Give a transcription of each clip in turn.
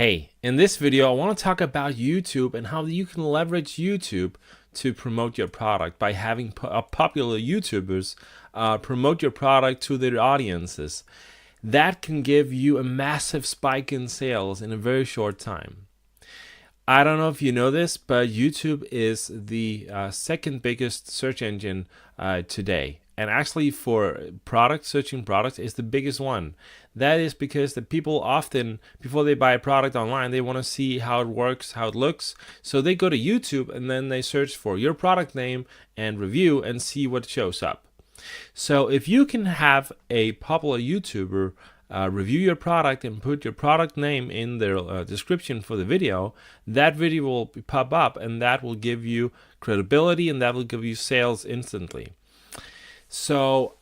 Hey, in this video, I want to talk about YouTube and how you can leverage YouTube to promote your product by having popular YouTubers promote your product to their audiences. That can give you a massive spike in sales in a very short time. I don't know if you know this, but YouTube is the second biggest search engine today. And actually for searching products is the biggest one. That is because the people often, before they buy a product online, they want to see how it works, how it looks. So they go to YouTube and then they search for your product name and review and see what shows up. So if you can have a popular YouTuber review your product and put your product name in their description for the video, that video will pop up and that will give you credibility and that will give you sales instantly. So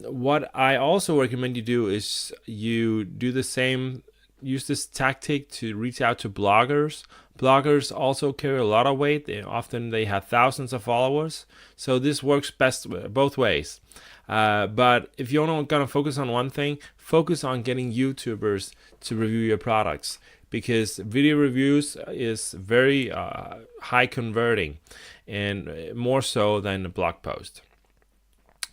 what I also recommend you do is you do the same, use this tactic to reach out to bloggers. Bloggers also carry a lot of weight. They have thousands of followers. So this works best both ways. But if you're not going to focus on one thing, focus on getting YouTubers to review your products, because video reviews is very high converting and more so than a blog post.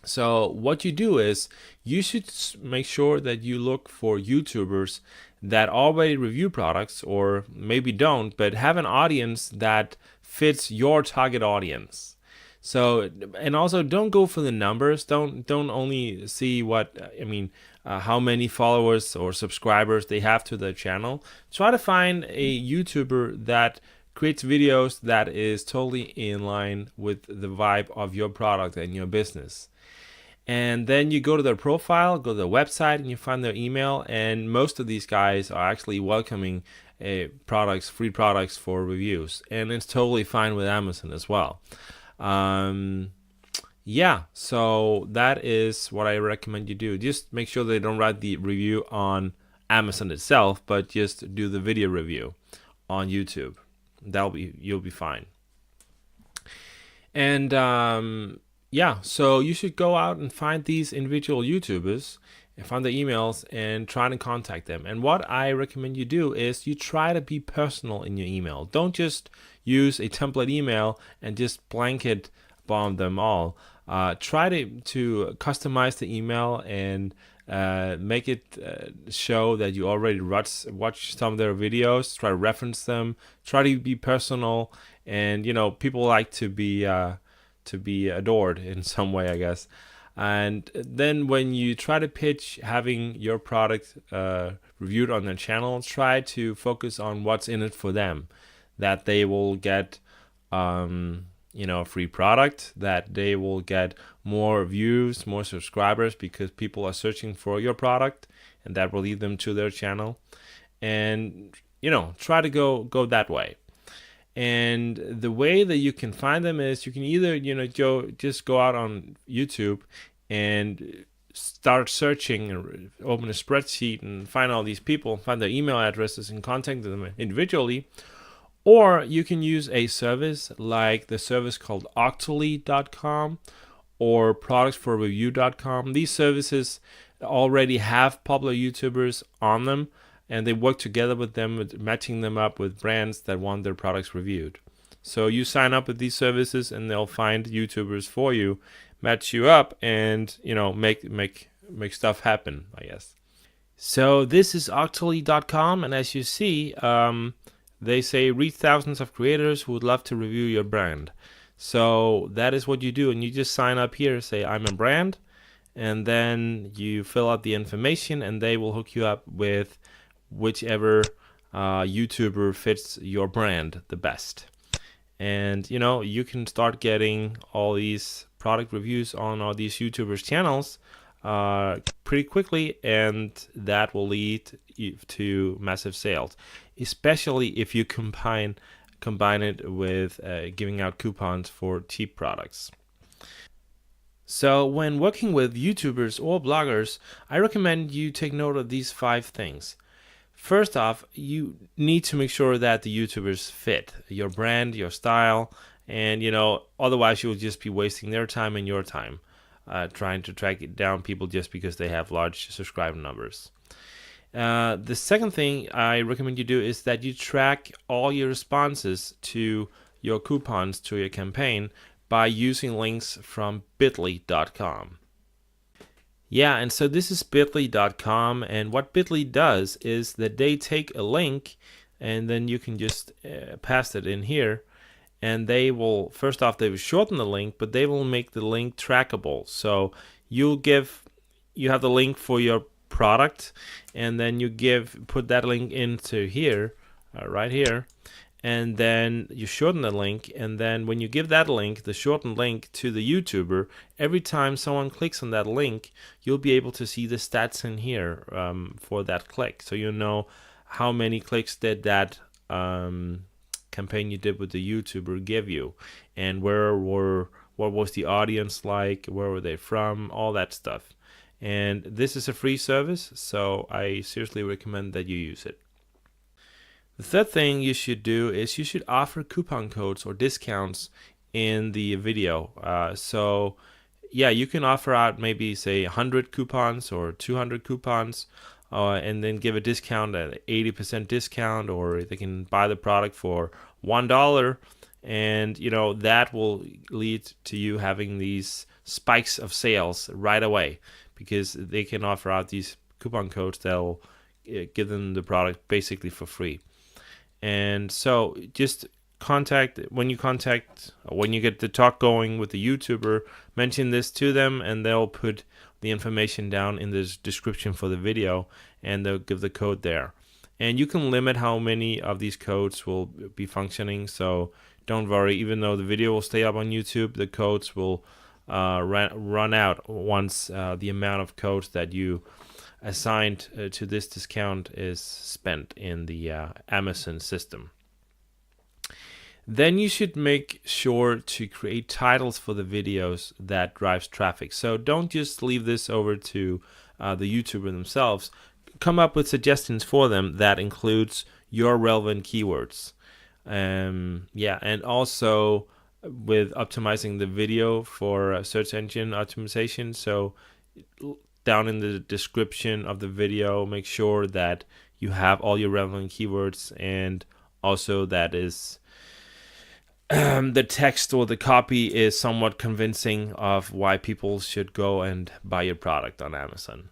So what you do is you should make sure that you look for YouTubers that already review products, or maybe don't, but have an audience that fits your target audience. So, and also don't go for the numbers. Don't only see how many followers or subscribers they have to their channel. Try to find a YouTuber that creates videos that is totally in line with the vibe of your product and your business. And then you go to their profile, go to their website, and you find their email. And most of these guys are actually welcoming free products for reviews. And it's totally fine with Amazon as well. Yeah, so that is what I recommend you do. Just make sure they don't write the review on Amazon itself, but just do the video review on YouTube. You'll be fine. And yeah, so you should go out and find these individual YouTubers and find their emails and try to contact them. And what I recommend you do is you try to be personal in your email. Don't just use a template email and just blanket bomb them all. Try to customize the email and make it show that you already watch some of their videos. Try to reference them. Try to be personal. And people like to be adored in some way, I guess. And then when you try to pitch having your product reviewed on their channel, try to focus on what's in it for them. That they will get a free product, that they will get more views, more subscribers because people are searching for your product, and that will lead them to their channel. And try to go that way. And the way that you can find them is you can either just go out on YouTube and start searching and open a spreadsheet and find all these people, find their email addresses and contact them individually. Or you can use a service like the service called Octoly.com or productsforreview.com. These services already have popular YouTubers on them, and they work together with them, matching them up with brands that want their products reviewed. So you sign up with these services and they'll find YouTubers for you, match you up, and make stuff happen, I guess. So this is Octoly.com, and as you see, they say reach thousands of creators who would love to review your brand. So that is what you do, and you just sign up here, say I'm a brand, and then you fill out the information and they will hook you up with whichever YouTuber fits your brand the best. And you can start getting all these product reviews on all these YouTubers channels pretty quickly, and that will lead to massive sales, especially if you combine it with giving out coupons for cheap products. So when working with YouTubers or bloggers, I recommend you take note of these 5 things. First off, you need to make sure that the YouTubers fit your brand, your style, and otherwise you'll just be wasting their time and your time trying to track down people just because they have large subscriber numbers. The second thing I recommend you do is that you track all your responses to your coupons to your campaign by using links from bit.ly.com. Yeah, and so this is bit.ly.com, and what bit.ly does is that they take a link, and then you can just paste it in here, and they will, first off, they will shorten the link, but they will make the link trackable. So you have the link for your product, and then you put that link into here, right here, and then you shorten the link, and then when you give that link, the shortened link, to the YouTuber, every time someone clicks on that link, you'll be able to see the stats in here for that click, so you know how many clicks did that campaign you did with the YouTuber give you, and what was the audience like, where were they from, all that stuff. And this is a free service, so I seriously recommend that you use it. The third thing you should do is you should offer coupon codes or discounts in the video. So yeah, you can offer out maybe say 100 coupons or 200 coupons, and then give a discount at 80% discount, or they can buy the product for $1, and that will lead to you having these spikes of sales right away, because they can offer out these coupon codes that'll give them the product basically for free. And so just when you get the talk going with the YouTuber, mention this to them, and they'll put the information down in the description for the video, and they'll give the code there. And you can limit how many of these codes will be functioning, so don't worry. Even though the video will stay up on YouTube, the codes will run out once the amount of codes that you assigned to this discount is spent in the Amazon system. Then you should make sure to create titles for the videos that drives traffic. So don't just leave this over to the YouTuber themselves. Come up with suggestions for them that includes your relevant keywords. And also with optimizing the video for search engine optimization. So down in the description of the video, make sure that you have all your relevant keywords, and also that is the text or the copy is somewhat convincing of why people should go and buy your product on Amazon.